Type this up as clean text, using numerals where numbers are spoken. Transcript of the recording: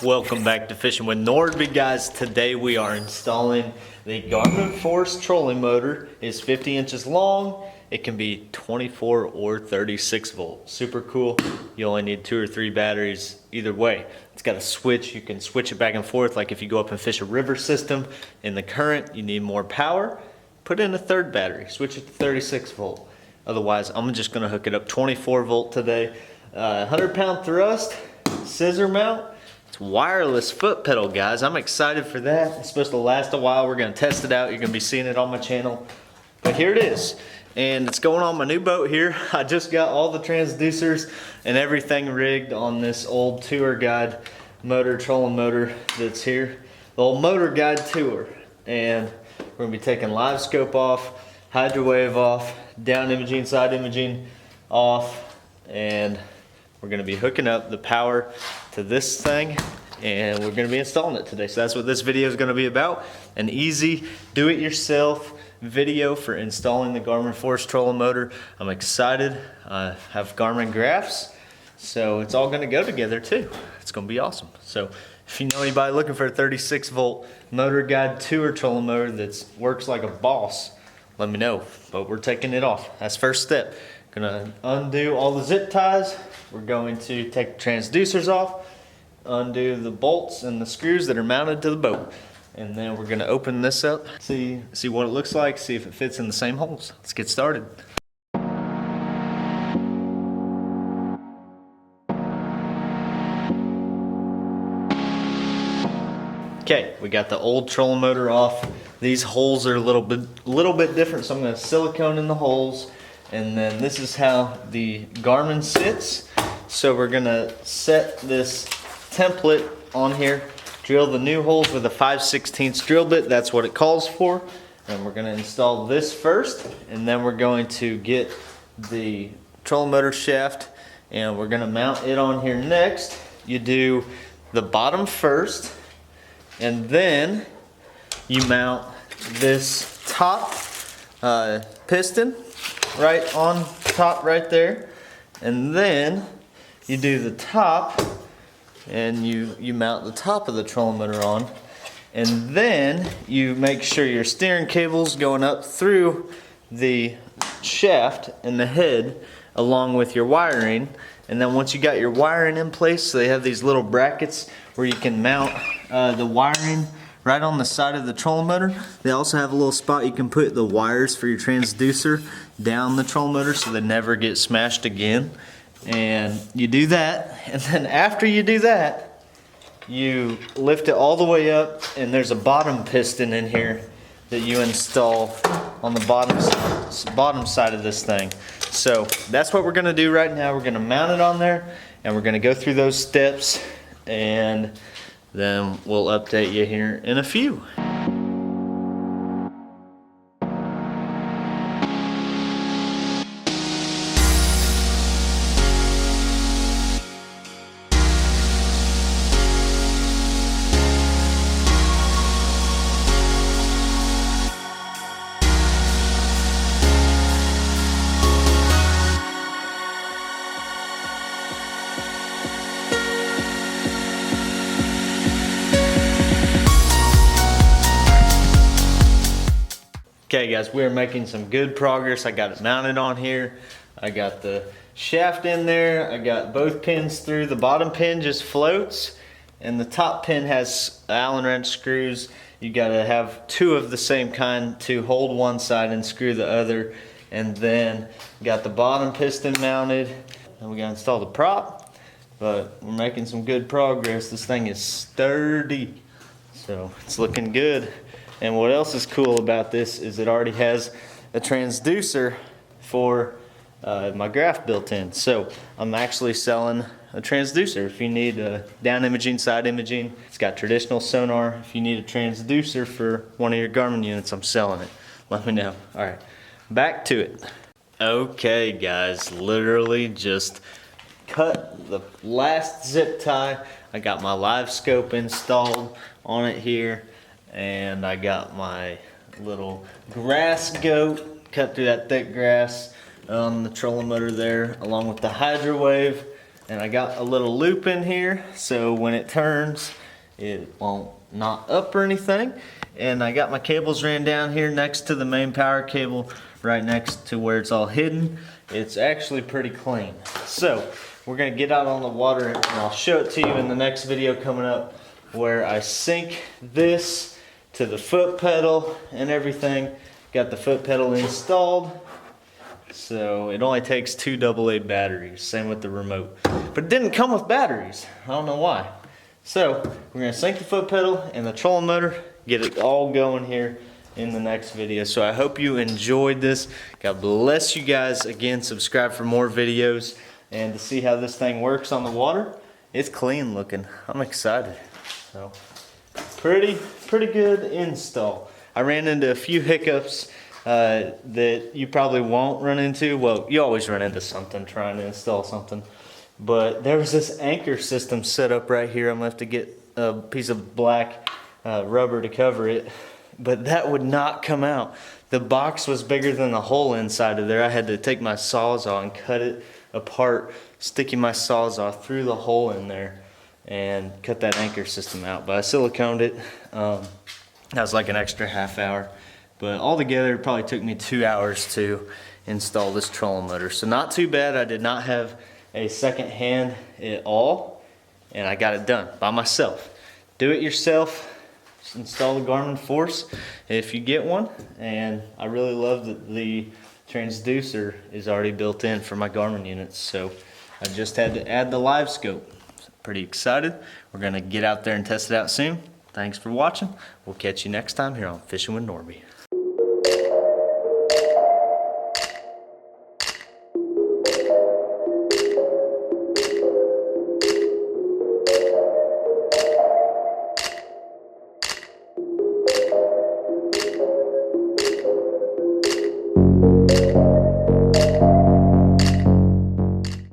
Welcome back to Fishing with Nordbye, guys. Today we are installing the GARMIN Force trolling motor. It's 50 inches long. It can be 24 or 36 volt. Super cool. You only need 2 or 3 batteries either way. It's got a switch. You can switch it back and forth. Like if you go up and fish a river system in the current, you need more power, put in a third battery. Switch it to 36 volt. Otherwise, I'm just gonna hook it up 24 volt today. 100-pound thrust, scissor mount. It's wireless foot pedal, guys. I'm excited for that. It's supposed to last a while. We're gonna test it out. You're gonna be seeing it on my channel. But here it is. And it's going on my new boat here. I just got all the transducers and everything rigged on this old tour guide motor, trolling motor that's here. The old motor guide tour. And we're gonna be taking live scope off, hydro wave off, down imaging, side imaging off, and we're gonna be hooking up the power to this thing, and we're gonna be installing it today. So that's what this video is gonna be about. An easy do-it-yourself video for installing the GARMIN Force trolling motor. I'm excited. I have GARMIN graphs, so it's all gonna go together too. It's gonna be awesome. So if you know anybody looking for a 36 volt motor guide tour trolling motor that works like a boss, let me know. But we're taking it off. That's first step. Gonna undo all the zip ties. We're going to take the transducers off, undo the bolts and the screws that are mounted to the boat. And then we're gonna open this up, see what it looks like, see if it fits in the same holes. Let's get started. Okay, we got the old trolling motor off. These holes are a little bit different, so I'm gonna silicone in the holes. And then this is how the GARMIN sits. So we're gonna set this template on here, drill the new holes with a 5/16 drill bit. That's what it calls for. And we're gonna install this first, and then we're going to get the trolling motor shaft, and we're gonna mount it on here next. You do the bottom first, and then you mount this top piston right on top right there, and then you do the top, and you mount the top of the trolling motor on, and then you make sure your steering cable's going up through the shaft and the head along with your wiring. And then once you got your wiring in place, so they have these little brackets where you can mount the wiring right on the side of the trolling motor. They also have a little spot you can put the wires for your transducer down the trolling motor so they never get smashed again. And you do that, and then after you do that, you lift it all the way up, and there's a bottom piston in here that you install on the bottom side of this thing. So that's what we're gonna do right now. We're gonna mount it on there, and we're gonna go through those steps, and then we'll update you here in a few. Okay guys, we're making some good progress. I got it mounted on here. I got the shaft in there. I got both pins through. The bottom pin just floats, and the top pin has Allen wrench screws. You gotta have 2 of the same kind to hold one side and screw the other. And then got the bottom piston mounted. And we gotta install the prop, but we're making some good progress. This thing is sturdy, so it's looking good. And what else is cool about this is it already has a transducer for my graph built in. So I'm actually selling a transducer. If you need down imaging, side imaging, it's got traditional sonar. If you need a transducer for one of your GARMIN units, I'm selling it. Let me know. All right, back to it. Okay guys, literally just cut the last zip tie. I got my live scope installed on it here. And I got my little grass goat cut through that thick grass on the trolling motor there, along with the hydro wave And I got a little loop in here, so when it turns, it won't knot up or anything. And I got my cables ran down here next to the main power cable, right next to where it's all hidden. It's actually pretty clean. So we're gonna get out on the water, and I'll show it to you in the next video coming up, where I sync this to the foot pedal and everything. Got the foot pedal installed. So it only takes 2 AA batteries, same with the remote. But it didn't come with batteries, I don't know why. So we're gonna sync the foot pedal and the trolling motor, get it all going here in the next video. So I hope you enjoyed this. God bless you guys. Again, subscribe for more videos and to see how this thing works on the water. It's clean looking, I'm excited. So pretty good install. I ran into a few hiccups that you probably won't run into. Well, you always run into something trying to install something. But there was this anchor system set up right here. I'm gonna have to get a piece of black rubber to cover it. But that would not come out. The box was bigger than the hole inside of there. I had to take my Sawzall and cut it apart, sticking my Sawzall through the hole in there and cut that anchor system out. But I siliconed it. That was like an extra half hour. But altogether, it probably took me 2 hours to install this trolling motor. So not too bad. I did not have a second hand at all, and I got it done by myself. Do it yourself. Just install the GARMIN Force if you get one. And I really love that the transducer is already built in for my GARMIN units. So I just had to add the live scope. Pretty excited. We're gonna get out there and test it out soon. Thanks for watching. We'll catch you next time here on Fishing with Nordbye.